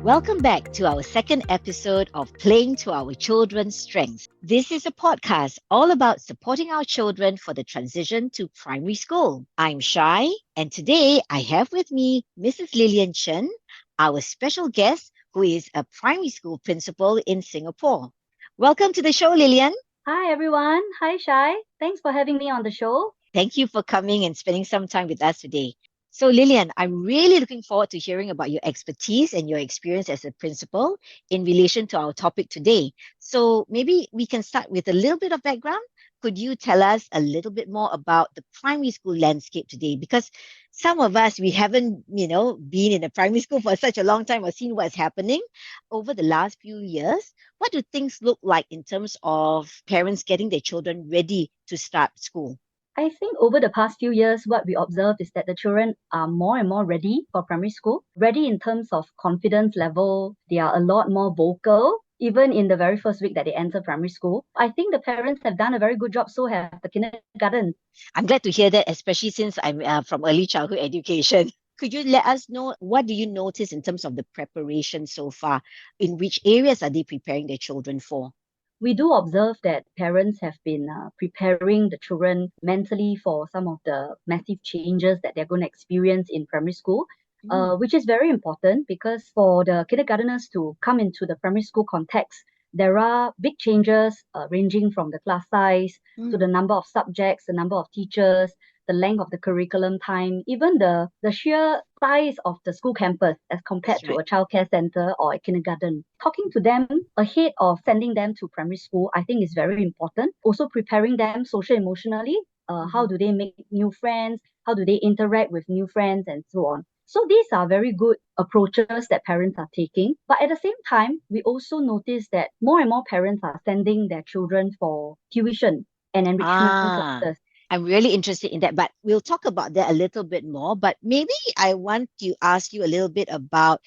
Welcome back to our second episode of Playing to Our Children's Strengths. This is a podcast all about supporting our children for the transition to primary school. I'm Shai, and today I have with me Mrs. Lillian Chen, our special guest who is a primary school principal in Singapore. Welcome to the show, Lillian. Hi everyone. Hi Shai. Thanks for having me on the show. Thank you for coming and spending some time with us today. So, Lillian, I'm really looking forward to hearing about your expertise and your experience as a principal in relation to our topic today. So, maybe we can start with a little bit of background. Could you tell us a little bit more about the primary school landscape today? Because some of us, we haven't, been in a primary school for such a long time or seen what's happening over the last few years. What do things look like in terms of parents getting their children ready to start school? I think over the past few years, what we observed is that the children are more and more ready for primary school, ready in terms of confidence level. They are a lot more vocal, even in the very first week that they enter primary school. I think the parents have done a very good job, so have the kindergarten. I'm glad to hear that, especially since I'm from early childhood education. Could you let us know what do you notice in terms of the preparation so far? In which areas are they preparing their children for? We do observe that parents have been preparing the children mentally for some of the massive changes that they're going to experience in primary school, Mm, which is very important because for the kindergarteners to come into the primary school context, there are big changes ranging from the class size to the mm, number of subjects, the number of teachers, the length of the curriculum time, even the sheer size of the school campus as compared that's to right. a childcare center or a kindergarten. Talking to them ahead of sending them to primary school, I think is very important. Also preparing them social emotionally. How Mhm. do they make new friends? How do they interact with new friends and so on? So these are very good approaches that parents are taking. But at the same time, we also notice that more and more parents are sending their children for tuition and enrichment Ah, classes. I'm really interested in that, but we'll talk about that a little bit more. But maybe I want to ask you a little bit about,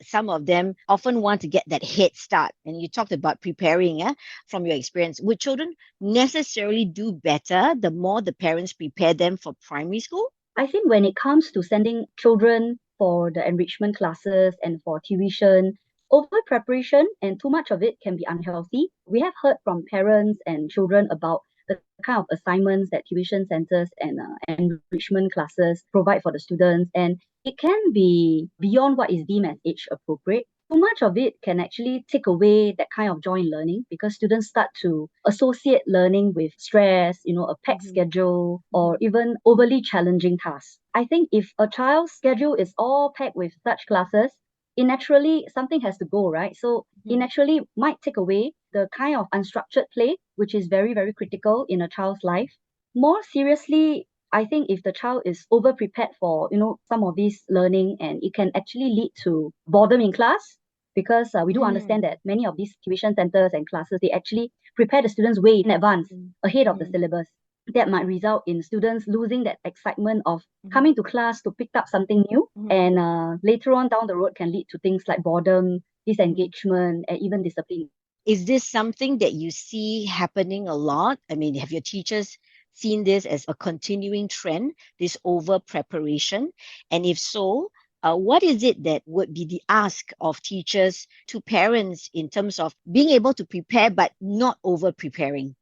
some of them often want to get that head start. And you talked about preparing, from your experience. Would children necessarily do better the more the parents prepare them for primary school? I think when it comes to sending children for the enrichment classes and for tuition, over preparation and too much of it can be unhealthy. We have heard from parents and children about the kind of assignments that tuition centers and enrichment classes provide for the students, and it can be beyond what is deemed as age appropriate. Too much of it can actually take away that kind of joy in learning because students start to associate learning with stress, a packed Mhm, schedule, or mhm, even overly challenging tasks. I think if a child's schedule is all packed with such classes, it naturally something has to go, right? So it mhm. naturally might take away the kind of unstructured play, which is very, very critical in a child's life. More seriously, I think if the child is over prepared for, some of this learning, and it can actually lead to boredom in class because we do understand Mm, that many of these tuition centers and classes, they actually prepare the students way in advance, mm, ahead of the mm, syllabus. That might result in students losing that excitement of mhm, coming to class to pick up something new. mhm, And later on down the road can lead to things like boredom, mhm. disengagement, and even discipline. Is this something that you see happening a lot? I mean, have your teachers seen this as a continuing trend, this over preparation? And if so, what is it that would be the ask of teachers to parents in terms of being able to prepare but not over preparing?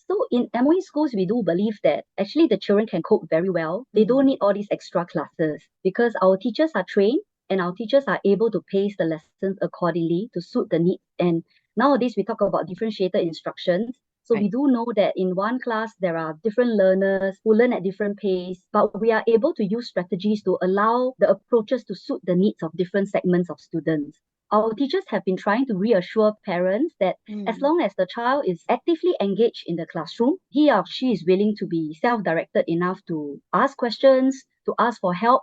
So in MOE schools, we do believe that actually the children can cope very well. They don't Mm, need all these extra classes because our teachers are trained and our teachers are able to pace the lessons accordingly to suit the needs. And nowadays we talk about differentiated instructions. So we right. do know that in one class there are different learners who learn at different pace, but we are able to use strategies to allow the approaches to suit the needs of different segments of students. Our teachers have been trying to reassure parents that as Mm, long as the child is actively engaged in the classroom, he or she is willing to be self directed enough to ask questions, to ask for help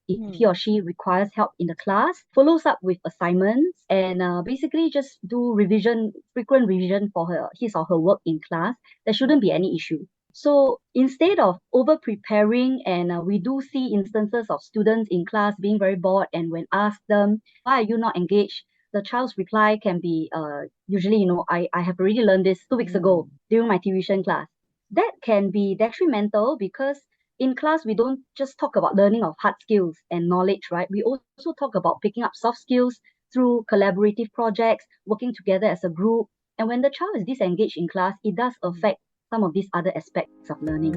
if he or mm. she requires help in the class, follows up with assignments, and basically just do revision, frequent revision for his or her work in class. There shouldn't be any issue. So instead of over preparing, and we do see instances of students in class being very bored, and when asked them, why are you not engaged? The child's reply can be usually, I have already learned this 2 weeks ago Mm. during my tuition class. That can be detrimental because in class we don't just talk about learning of hard skills and knowledge, right? We also talk about picking up soft skills through collaborative projects, working together as a group. And when the child is disengaged in class, it does affect some of these other aspects of learning.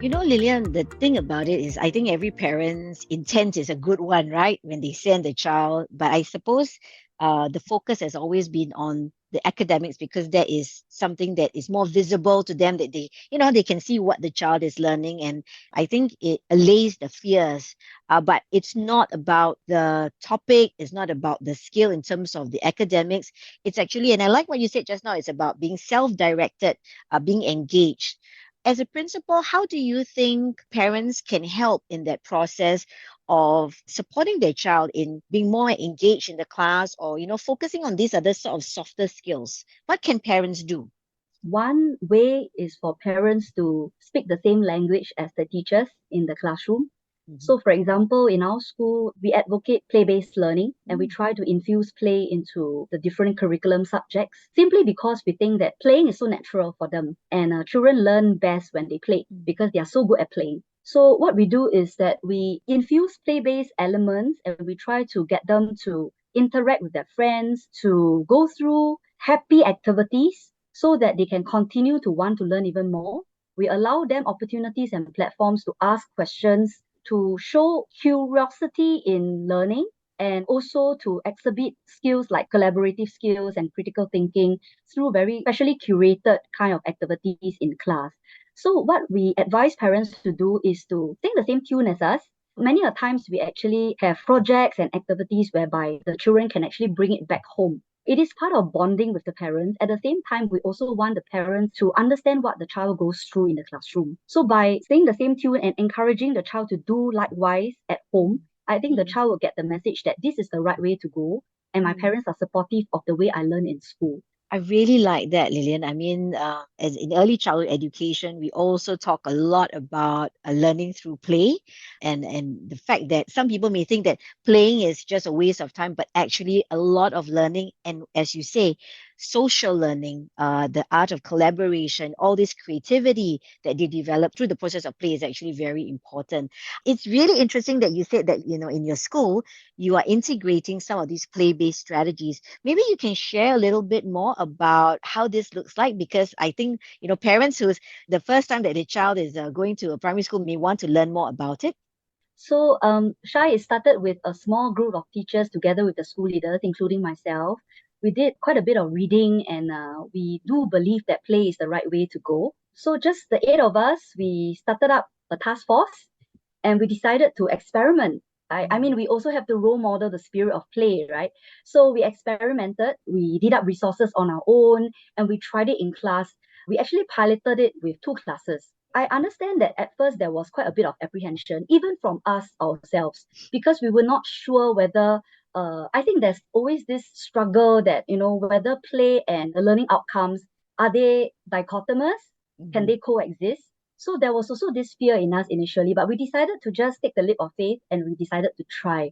You know, Lillian, the thing about it is I think every parent's intent is a good one, right? When they send the child. But I suppose the focus has always been on the academics because that is something that is more visible to them that they can see what the child is learning. And I think it allays the fears. But it's not about the topic, it's not about the skill in terms of the academics. It's actually, and I like what you said just now, it's about being self-directed, being engaged. As a principal, how do you think parents can help in that process of supporting their child in being more engaged in the class or, focusing on these other sort of softer skills? What can parents do? One way is for parents to speak the same language as the teachers in the classroom. Mhm. So, for example, in our school, we advocate play-based learning and we try to infuse play into the different curriculum subjects simply because we think that playing is so natural for them. And children learn best when they play because they are so good at playing. So, what we do is that we infuse play-based elements and we try to get them to interact with their friends, to go through happy activities so that they can continue to want to learn even more. We allow them opportunities and platforms to ask questions, to show curiosity in learning, and also to exhibit skills like collaborative skills and critical thinking through very specially curated kind of activities in class. So what we advise parents to do is to sing the same tune as us. Many a times we actually have projects and activities whereby the children can actually bring it back home. It is part of bonding with the parents. At the same time, we also want the parents to understand what the child goes through in the classroom. So by saying the same tune and encouraging the child to do likewise at home, I think the child will get the message that this is the right way to go. And my parents are supportive of the way I learn in school. I really like that, Lillian. I mean, as in early childhood education, we also talk a lot about learning through play, and the fact that some people may think that playing is just a waste of time, but actually a lot of learning, and as you say, social learning, the art of collaboration, all this creativity that they develop through the process of play is actually very important. It's really interesting that you said that in your school you are integrating some of these play-based strategies. Maybe you can share a little bit more about how this looks like, because I think, parents who's the first time that their child is going to a primary school may want to learn more about it. So Shai, it started with a small group of teachers together with the school leaders, including myself. We did quite a bit of reading and we do believe that play is the right way to go. So just the 8 of us, we started up a task force and we decided to experiment. I mean, we also have to role model the spirit of play, right? So we experimented, we did up resources on our own, and we tried it in class. We actually piloted it with 2 classes. I understand that at first there was quite a bit of apprehension, even from us ourselves, because we were not sure whether. I think there's always this struggle that, whether play and the learning outcomes, are they dichotomous? Can Mhm. they coexist? So there was also this fear in us initially, but we decided to just take the leap of faith and we decided to try.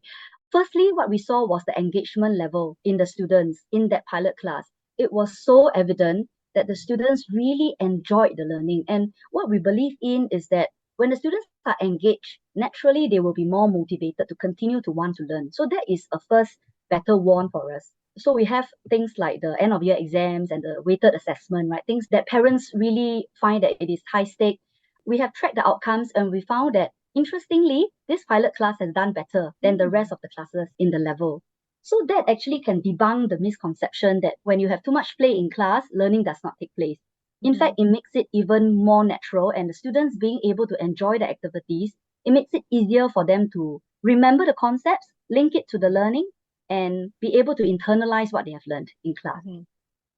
Firstly, what we saw was the engagement level in the students in that pilot class. It was so evident that the students really enjoyed the learning. And what we believe in is that when the students are engaged, naturally they will be more motivated to continue to want to learn. So that is a first better one for us. So we have things like the end of year exams and the weighted assessment, right? Things that parents really find that it is high stake. We have tracked the outcomes and we found that, interestingly, this pilot class has done better than the rest of the classes in the level. So that actually can debunk the misconception that when you have too much play in class, learning does not take place. In fact, it makes it even more natural, and the students being able to enjoy the activities, it makes it easier for them to remember the concepts, link it to the learning, and be able to internalize what they have learned in class. Mhm.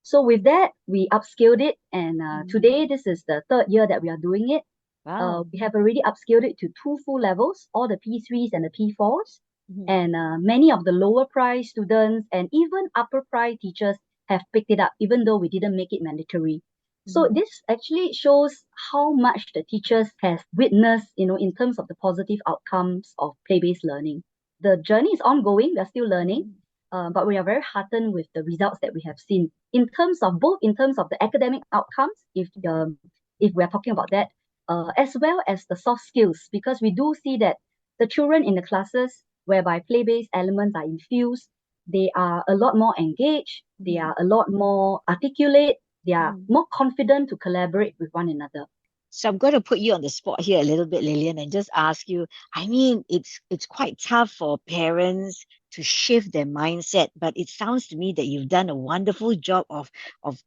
So with that, we upscaled it, and Mhm. today this is the 3rd year that we are doing it. Wow. We have already upscaled it to 2 full levels, all the P3s and the P4s. Mhm. And many of the lower price students and even upper price teachers have picked it up, even though we didn't make it mandatory. So Mhm. this actually shows how much the teachers has witnessed, in terms of the positive outcomes of play-based learning. The journey is ongoing, we're still learning, but we are very heartened with the results that we have seen in terms of the academic outcomes, if we are talking about that, as well as the soft skills, because we do see that the children in the classes whereby play-based elements are infused, they are a lot more engaged, they are a lot more articulate, they are more confident to collaborate with one another. So I'm going to put you on the spot here a little bit, Lillian, and just ask you, I mean, it's quite tough for parents to shift their mindset, but it sounds to me that you've done a wonderful job of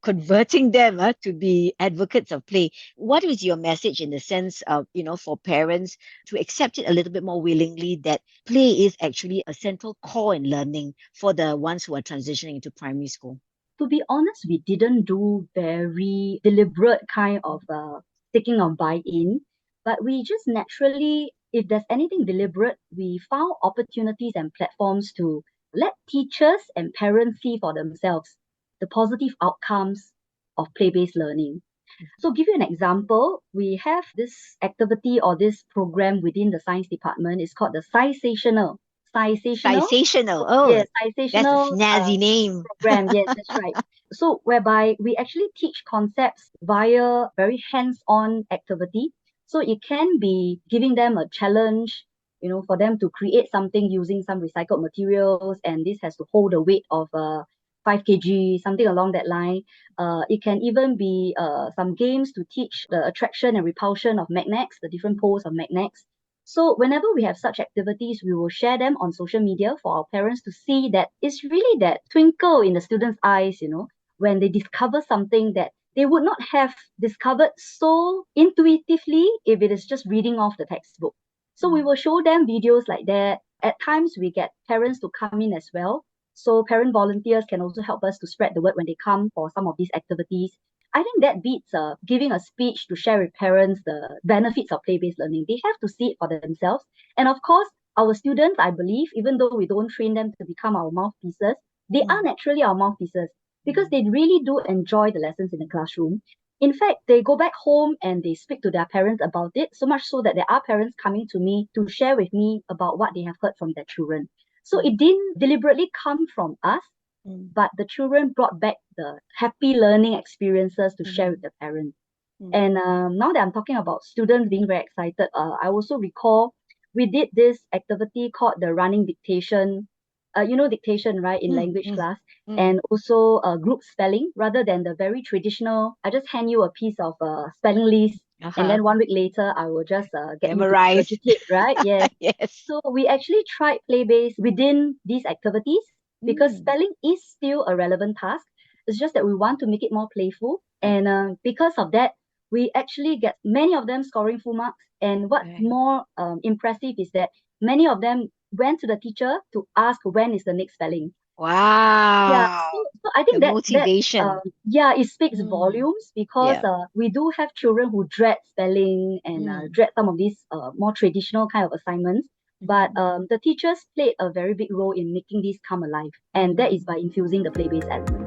converting them to be advocates of play. What is your message in the sense of, for parents to accept it a little bit more willingly that play is actually a central core in learning for the ones who are transitioning into primary school? To be honest, we didn't do very deliberate kind of taking of buy-in, but we just naturally, if there's anything deliberate, we found opportunities and platforms to let teachers and parents see for themselves the positive outcomes of play-based learning. So give you an example, we have this activity or this program within the science department. It's called the Scisational. Sensational. Oh, Yes, that's a Scisational snazzy name. program. Yes, that's right. So whereby we actually teach concepts via very hands-on activity. So it can be giving them a challenge, for them to create something using some recycled materials, and this has to hold the weight of 5 kg, something along that line. It can even be some games to teach the attraction and repulsion of magnets, the different poles of magnets. So whenever we have such activities, we will share them on social media for our parents to see that it's really that twinkle in the students' eyes, when they discover something that they would not have discovered so intuitively if it is just reading off the textbook. So we will show them videos like that. At times, we get parents to come in as well. So parent volunteers can also help us to spread the word when they come for some of these activities. I think that beats giving a speech to share with parents the benefits of play-based learning. They have to see it for themselves. And of course, our students, I believe, even though we don't train them to become our mouthpieces, they are naturally our mouthpieces because they really do enjoy the lessons in the classroom. In fact, they go back home and they speak to their parents about it, so much so that there are parents coming to me to share with me about what they have heard from their children. So it didn't deliberately come from us, but the children brought back the happy learning experiences to share with the parents. And now that I'm talking about students being very excited, I also recall we did this activity called the running dictation. Dictation, right, in language class, and also group spelling rather than the very traditional. I just hand you a piece of spelling list, and then 1 week later, I will just get Memorize. you to regurgitate, right? Yes. Yes. So we actually tried play-based within these activities because spelling is still a relevant task. It's just that we want to make it more playful. And because of that, we actually get many of them scoring full marks. And what's more impressive is that many of them went to the teacher to ask when is the next spelling. Yeah, Wow. so I The think that motivation. it speaks volumes because Yeah. we do have children who dread spelling and dread some of these more traditional kind of assignments. But the teachers played a very big role in making these come alive, and that is by infusing the play-based element.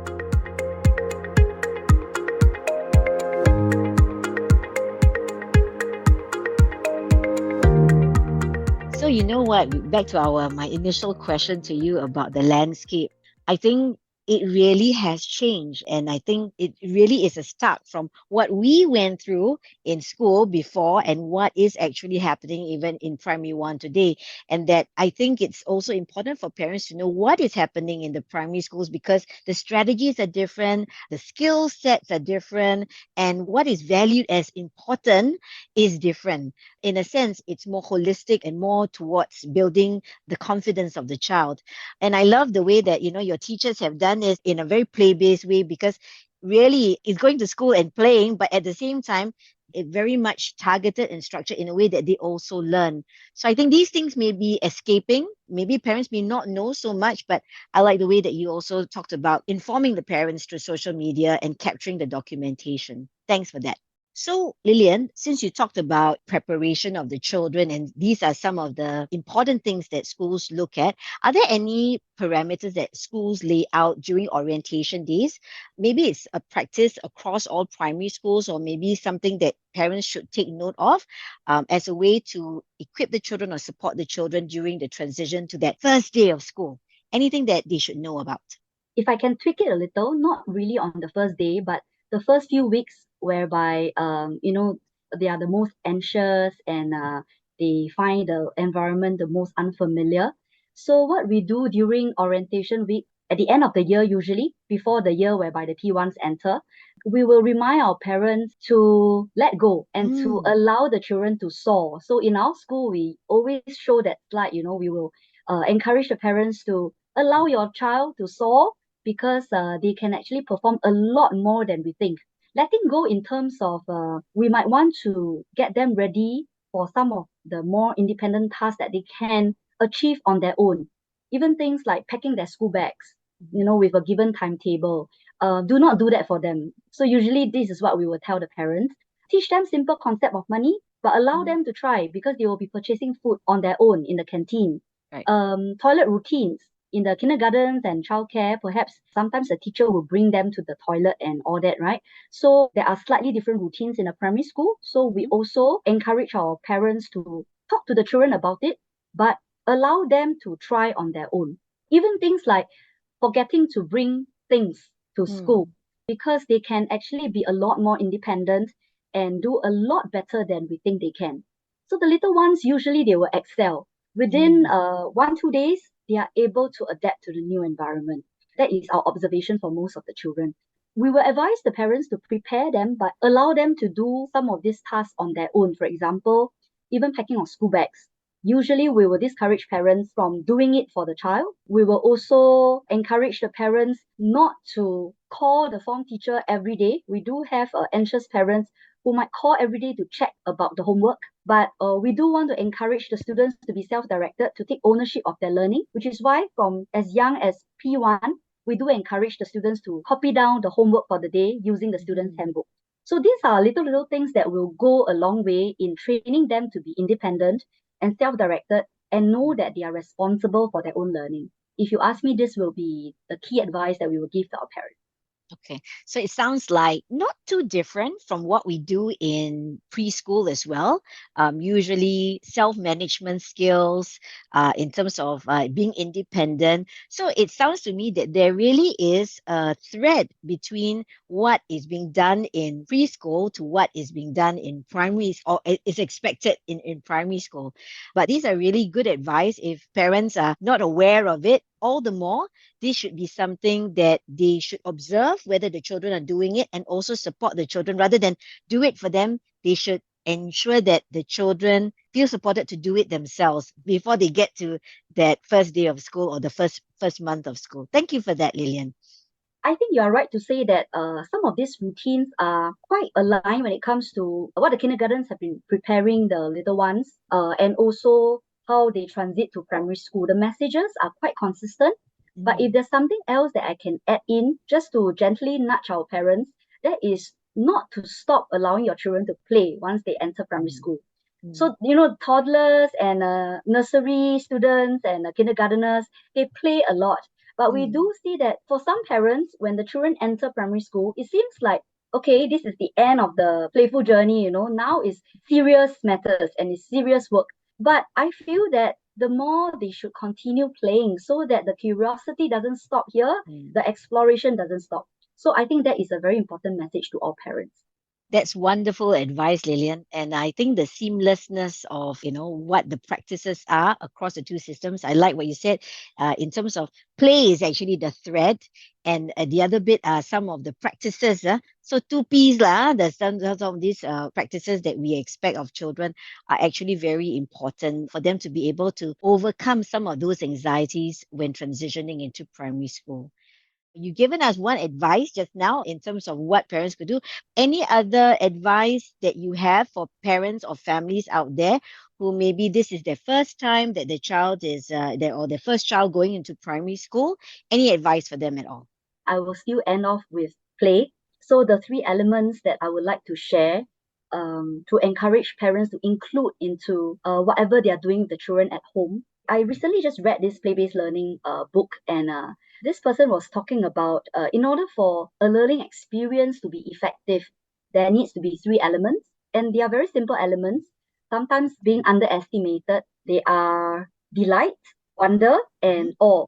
So you know what? Back to my initial question to you about the landscape. I think it really has changed, and I think it really is a start from what we went through in school before and what is actually happening even in primary one today. And that I think it's also important for parents to know what is happening in the primary schools because the strategies are different, the skill sets are different, and what is valued as important is different. In a sense, it's more holistic and more towards building the confidence of the child. And I love the way that, your teachers have done this in a very play-based way because really it's going to school and playing, but at the same time, it very much targeted and structured in a way that they also learn. So I think these things may be escaping. Maybe parents may not know so much, but I like the way that you also talked about informing the parents through social media and capturing the documentation. Thanks for that. So, Lillian, since you talked about preparation of the children, and these are some of the important things that schools look at, are there any parameters that schools lay out during orientation days? Maybe it's a practice across all primary schools, or maybe something that parents should take note of as a way to equip the children or support the children during the transition to that first day of school. anything that they should know about? If I can tweak it a little, not really on the first day, but the first few weeks whereby they are the most anxious and they find the environment the most unfamiliar. So what we do during orientation week at the end of the year, usually before the year whereby the P1s enter, we will remind our parents to let go and to Mm, allow the children to soar. So in our school, we always show that slide. We will encourage the parents to allow your child to soar because they can actually perform a lot more than we think. Letting go in terms of we might want to get them ready for some of the more independent tasks that they can achieve on their own. Even things like packing their school bags, with a given timetable. Do not do that for them. So usually this is what we will tell the parents. Teach them simple concept of money, but allow mm, them to try because they will be purchasing food on their own in the canteen. right. Toilet routines in the kindergartens and childcare, perhaps sometimes the teacher will bring them to the toilet and all that, right? So there are slightly different routines in a primary school. So we Mhm. also encourage our parents to talk to the children about it, but allow them to try on their own. Even things like forgetting to bring things to school, Mm, because they can actually be a lot more independent and do a lot better than we think they can. So the little ones, usually they will excel. Within mm, 1, 2 days, they are able to adapt to the new environment. That is our observation for most of the children. We will advise the parents to prepare them, but allow them to do some of these tasks on their own. For example, even packing of school bags. Usually, we will discourage parents from doing it for the child. We will also encourage the parents not to call the form teacher every day. We do have anxious parents who might call every day to check about the homework. But we do want to encourage the students to be self-directed, to take ownership of their learning, which is why from as young as P1, we do encourage the students to copy down the homework for the day using the student's mm. handbook. So these are little things that will go a long way in training them to be independent and self-directed and know that they are responsible for their own learning. If you ask me, this will be the key advice that we will give to our parents. Okay, so it sounds like not too different from what we do in preschool as well. Usually, self-management skills in terms of being independent. So it sounds to me that there really is a thread between what is being done in preschool to what is being done in primary or is expected in primary school. But these are really good advice if parents are not aware of it. All the more this should be something that they should observe whether the children are doing it and also support the children rather than do it for them. They should ensure that the children feel supported to do it themselves before they get to that first day of school or the first month of school. Thank you for that, Lillian. I think you are right to say that some of these routines are quite aligned when it comes to what the kindergartens have been preparing the little ones, and also how they transit to primary school. The messages are quite consistent, but if Mm, there's something else that I can add in just to gently nudge our parents, that is not to stop allowing your children to play once they enter primary mm, school. mm, So, toddlers and nursery students and kindergarteners, they play a lot. But we mm, do see that for some parents, when the children enter primary school, it seems like, okay, this is the end of the playful journey, now is serious matters and it's serious work. But I feel that the more they should continue playing so that the curiosity doesn't stop here, mm. the exploration doesn't stop. So I think that is a very important message to all parents. That's wonderful advice, Lillian. And I think the seamlessness of, what the practices are across the two systems. I like what you said. In terms of play is actually the thread, and the other bit are some of the practices. So two P's lah. There's some of these practices that we expect of children are actually very important for them to be able to overcome some of those anxieties when transitioning into primary school. You've given us one advice just now in terms of what parents could do. Any other advice that you have for parents or families out there who maybe this is their first time that their child is their or their first child going into primary school? Any advice for them at all? I will still end off with play. So the three elements that I would like to share to encourage parents to include into whatever they are doing with the children at home. I recently just read this play-based learning book, and this person was talking about in order for a learning experience to be effective, there needs to be three elements, and they are very simple elements, sometimes being underestimated. They are delight, wonder, Mhm. and awe.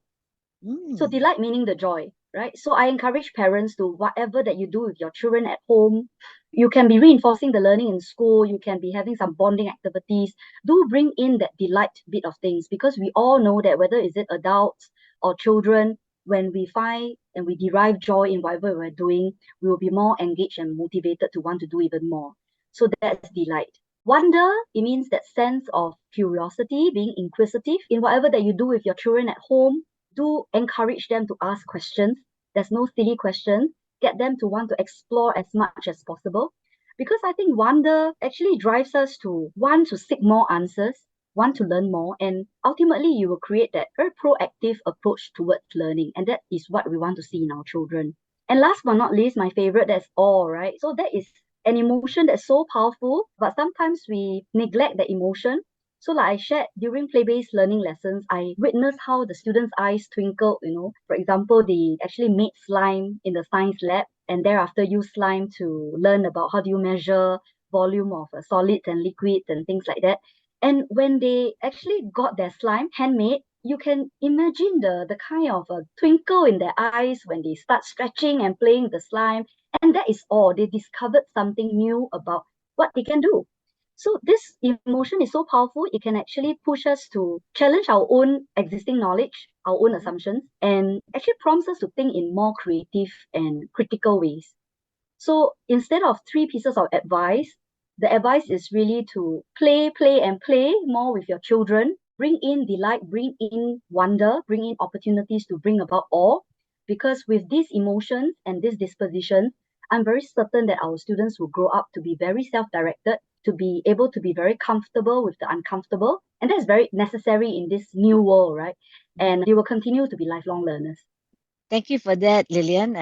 So delight meaning the joy, right? So I encourage parents to, whatever that you do with your children at home, you can be reinforcing the learning in school, you can be having some bonding activities. Do bring in that delight bit of things, because we all know that whether is it adults or children, when we find and we derive joy in whatever we're doing, we will be more engaged and motivated to want to do even more. So that's delight. Wonder, it means that sense of curiosity, being inquisitive in whatever that you do with your children at home. Do encourage them to ask questions. There's no silly questions. Get them to want to explore as much as possible. Because I think wonder actually drives us to want to seek more answers, want to learn more, and ultimately you will create that very proactive approach towards learning. And that is what we want to see in our children. And last but not least, my favorite, that's awe, right? So that is an emotion that's so powerful, but sometimes we neglect the emotion. So like I shared, during play-based learning lessons, I witnessed how the students' eyes twinkled, For example, they actually made slime in the science lab and thereafter used slime to learn about how do you measure volume of solids and liquids and things like that. And when they actually got their slime handmade, you can imagine the kind of twinkle in their eyes when they start stretching and playing with the slime. And that is all. They discovered something new about what they can do. So this emotion is so powerful, it can actually push us to challenge our own existing knowledge, our own assumptions, and actually prompts us to think in more creative and critical ways. So instead of 3 pieces of advice, the advice is really to play, play, and play more with your children. Bring in delight, bring in wonder, bring in opportunities to bring about awe. Because with these emotions and this disposition, I'm very certain that our students will grow up to be very self-directed, to be able to be very comfortable with the uncomfortable. And that's very necessary in this new world, right? And they will continue to be lifelong learners. Thank you for that, Lillian.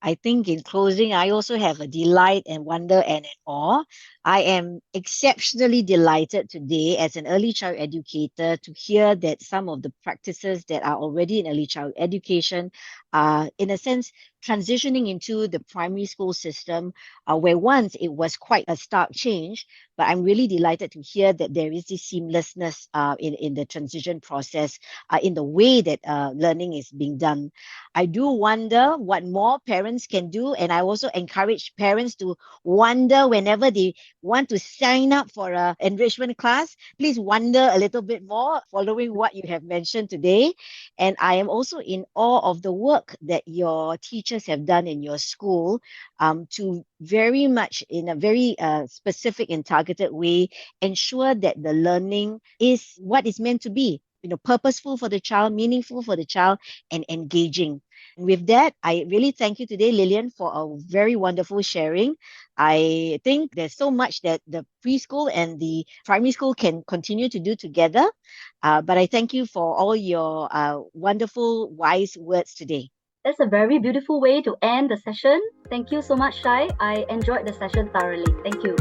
I think in closing, I also have a delight and wonder and an awe. I am exceptionally delighted today as an early child educator to hear that some of the practices that are already in early child education are, in a sense, transitioning into the primary school system, where once it was quite a stark change. But I'm really delighted to hear that there is this seamlessness in the transition process, in the way that learning is being done. I do wonder what more parents can do. And I also encourage parents to wonder whenever they want to sign up for an enrichment class. Please wonder a little bit more following what you have mentioned today. And I am also in awe of the work that your teachers have done in your school, to very much in a very specific and targeted way ensure that the learning is what is meant to be, purposeful for the child, meaningful for the child, and engaging. And with that, I really thank you today, Lillian, for a very wonderful sharing. I think there's so much that the preschool and the primary school can continue to do together. But I thank you for all your wonderful, wise words today. That's a very beautiful way to end the session. Thank you so much, Shai. I enjoyed the session thoroughly. Thank you.